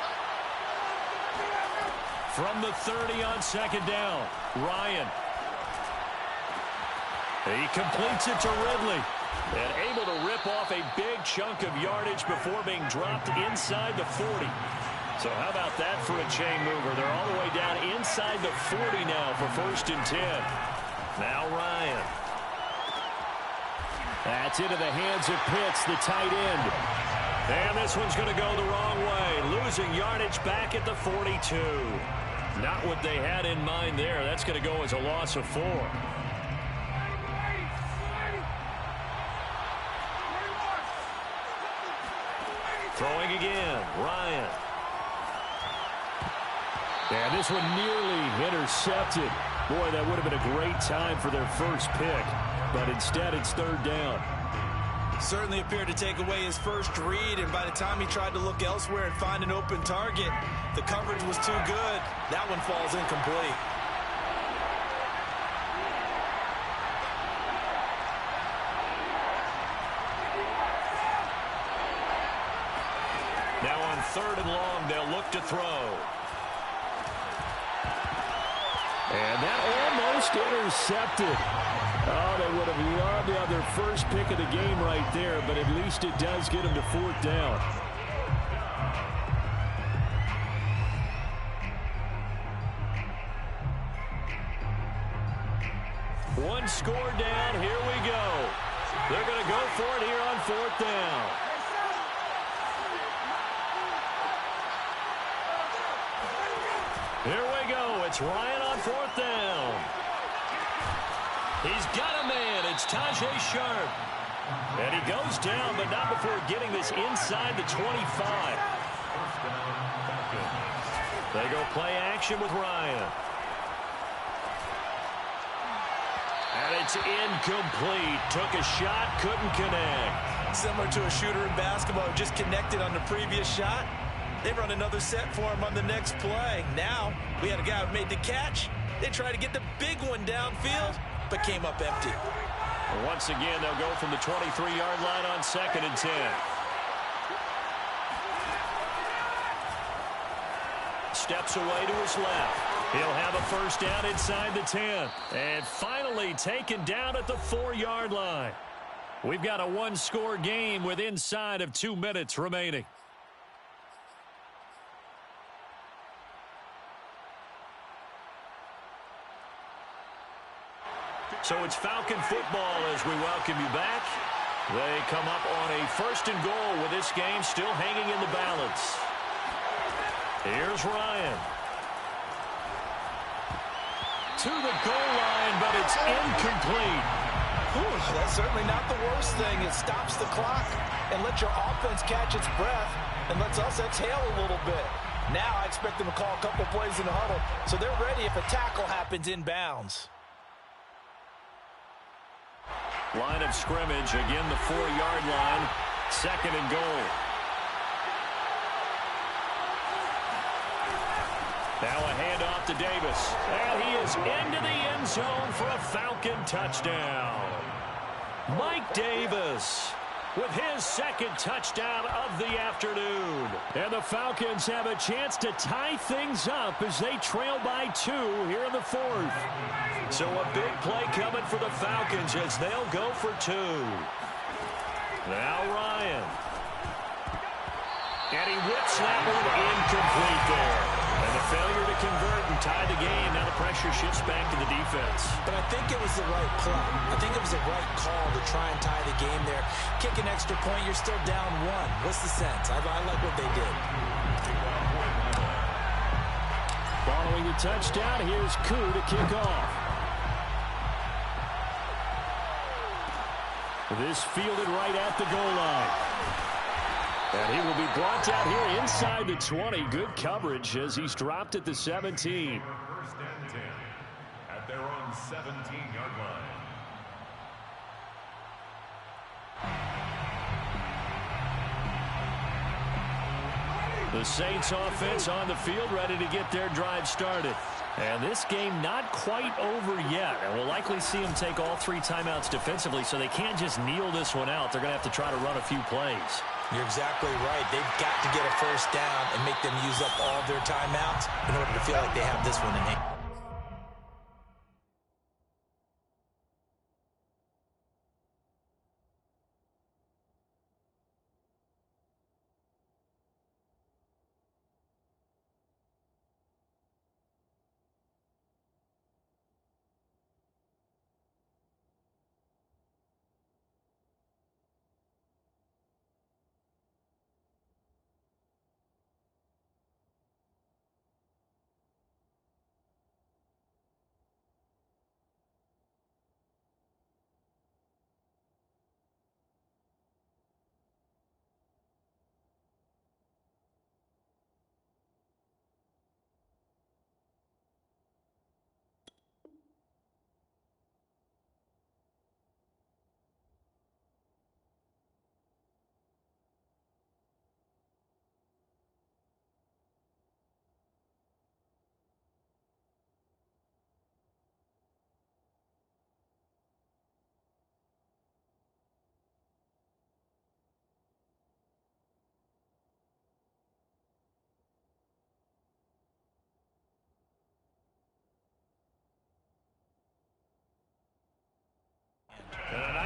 From the 30 on 2nd down, Ryan. He completes it to Ridley. And able to rip off a big chunk of yardage before being dropped inside the 40. So how about that for a chain mover? They're all the way down inside the 40 now for 1st and 10. Now Ryan. That's into the hands of Pitts, the tight end. And this one's going to go the wrong way. Losing yardage back at the 42. Not what they had in mind there. That's going to go as a loss of 4. Throwing again, Ryan. And this one nearly intercepted. Boy, that would have been a great time for their first pick. But instead, it's 3rd down. Certainly appeared to take away his first read, and by the time he tried to look elsewhere and find an open target, the coverage was too good. That one falls incomplete. Now on 3rd and long, they'll look to throw. And that almost intercepted. Oh, they would have loved to have their first pick of the game right there, but at least it does get them to 4th down. One score down. Here we go. They're going to go for it here on 4th down. Here we go. It's Ryan on 4th down. He's got a man. It's Tajay Sharp. And he goes down, but not before getting this inside the 25. They go play action with Ryan. And it's incomplete. Took a shot, couldn't connect. Similar to a shooter in basketball who just connected on the previous shot. They run another set for him on the next play. Now, we had a guy who made the catch. They tried to get the big one downfield, but came up empty. Once again, they'll go from the 23-yard line on 2nd and 10. Steps away to his left. He'll have a first down inside the 10. And finally taken down at the 4-yard line. We've got a one-score game with inside of 2 minutes remaining. So it's Falcon football as we welcome you back. They come up on a 1st and goal with this game still hanging in the balance. Here's Ryan. To the goal line, but it's incomplete. That's certainly not the worst thing. It stops the clock and lets your offense catch its breath and lets us exhale a little bit. Now I expect them to call a couple plays in the huddle so they're ready if a tackle happens inbounds. Line of scrimmage, again the 4-yard line, 2nd and goal. Now a handoff to Davis. And he is into the end zone for a Falcon touchdown. Mike Davis with his 2nd touchdown of the afternoon. And the Falcons have a chance to tie things up as they trail by 2 here in the 4th. So a big play coming for the Falcons as they'll go for 2. Now Ryan. And he whips that one incomplete there. And the failure to convert and tie the game. Now the pressure shifts back to the defense. But I think it was the right play. I think it was the right call to try and tie the game there. Kick an extra point, you're still down 1. What's the sense? I like what they did. Following the touchdown, here's Koo to kick off. This fielded right at the goal line. And he will be brought down here inside the 20. Good coverage as he's dropped at the 17. 1st and 10 at their own 17-yard line. The Saints offense on the field ready to get their drive started. And this game not quite over yet. And we'll likely see them take all 3 timeouts defensively, so they can't just kneel this one out. They're going to have to try to run a few plays. You're exactly right. They've got to get a first down and make them use up all of their timeouts in order to feel like they have this one in hand.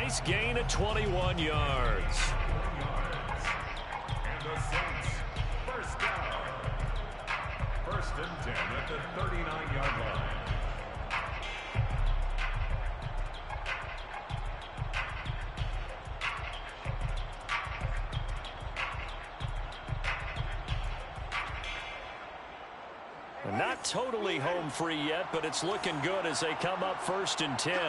Nice gain of 21 yards. And the Saints, first down. 1st and 10 at the 39-yard line. Not totally home free yet, but it's looking good as they come up 1st and 10.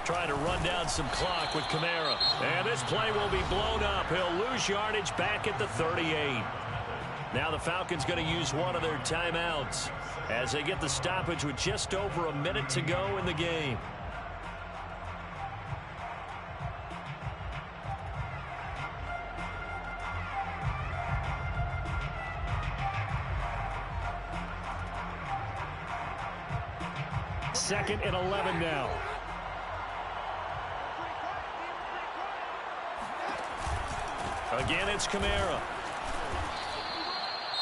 Trying to run down some clock with Kamara. And this play will be blown up. He'll lose yardage back at the 38. Now the Falcons going to use one of their timeouts as they get the stoppage with just over a minute to go in the game. Second and 11 now. Again, it's Kamara.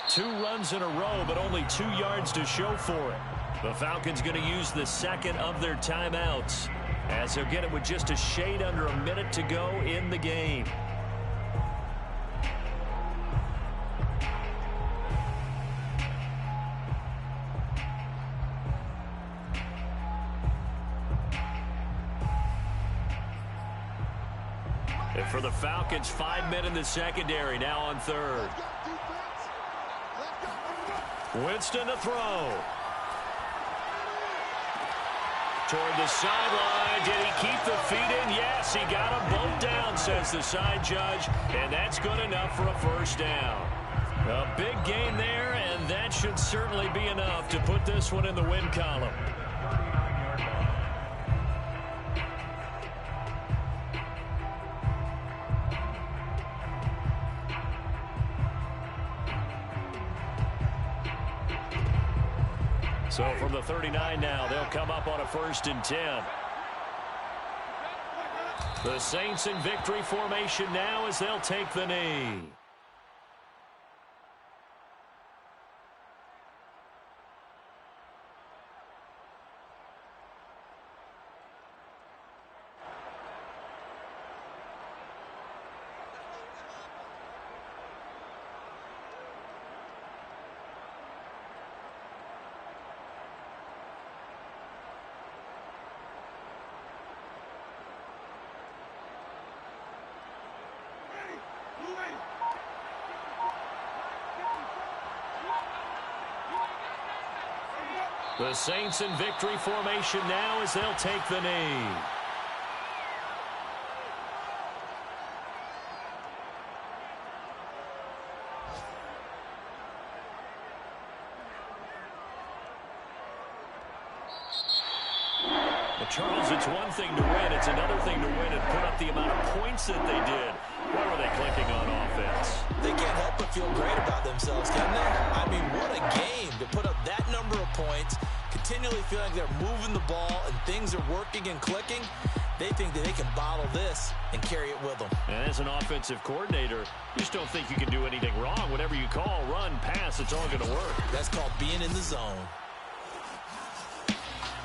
2 runs in a row, but only 2 yards to show for it. The Falcons going to use the second of their timeouts as they'll get it with just a shade under a minute to go in the game. And for the Falcons, 5 men in the secondary, now on 3rd. Winston to throw. Toward the sideline. Did he keep the feet in? Yes, he got them both down, says the side judge. And that's good enough for a 1st down. A big gain there, and that should certainly be enough to put this one in the win column. So from the 39 now, they'll come up on a 1st and 10. The Saints in victory formation now as they'll take the knee. The Saints in victory formation now as they'll take the knee. Well, Charles, it's one thing to win. It's another thing to win and put up the amount of points that they did. Where were they clicking on offense? They can't help but feel great about themselves, can they? I mean, what a game to put up that number of points, continually feeling like they're moving the ball and things are working and clicking. They think that they can bottle this and carry it with them. And as an offensive coordinator, you just don't think you can do anything wrong. Whatever you call, run, pass, it's all going to work. That's called being in the zone.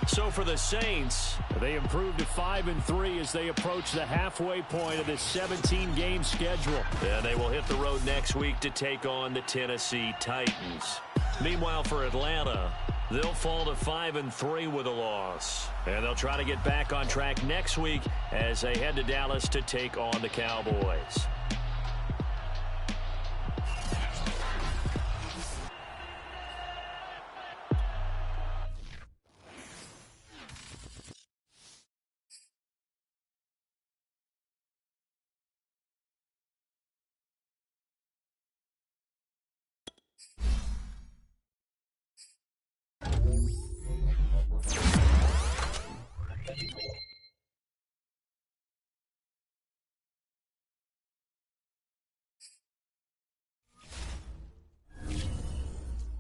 So for the Saints, they improved to 5-3 as they approach the halfway point of this 17-game schedule. And they will hit the road next week to take on the Tennessee Titans. Meanwhile, for Atlanta, they'll fall to 5-3 with a loss. And they'll try to get back on track next week as they head to Dallas to take on the Cowboys.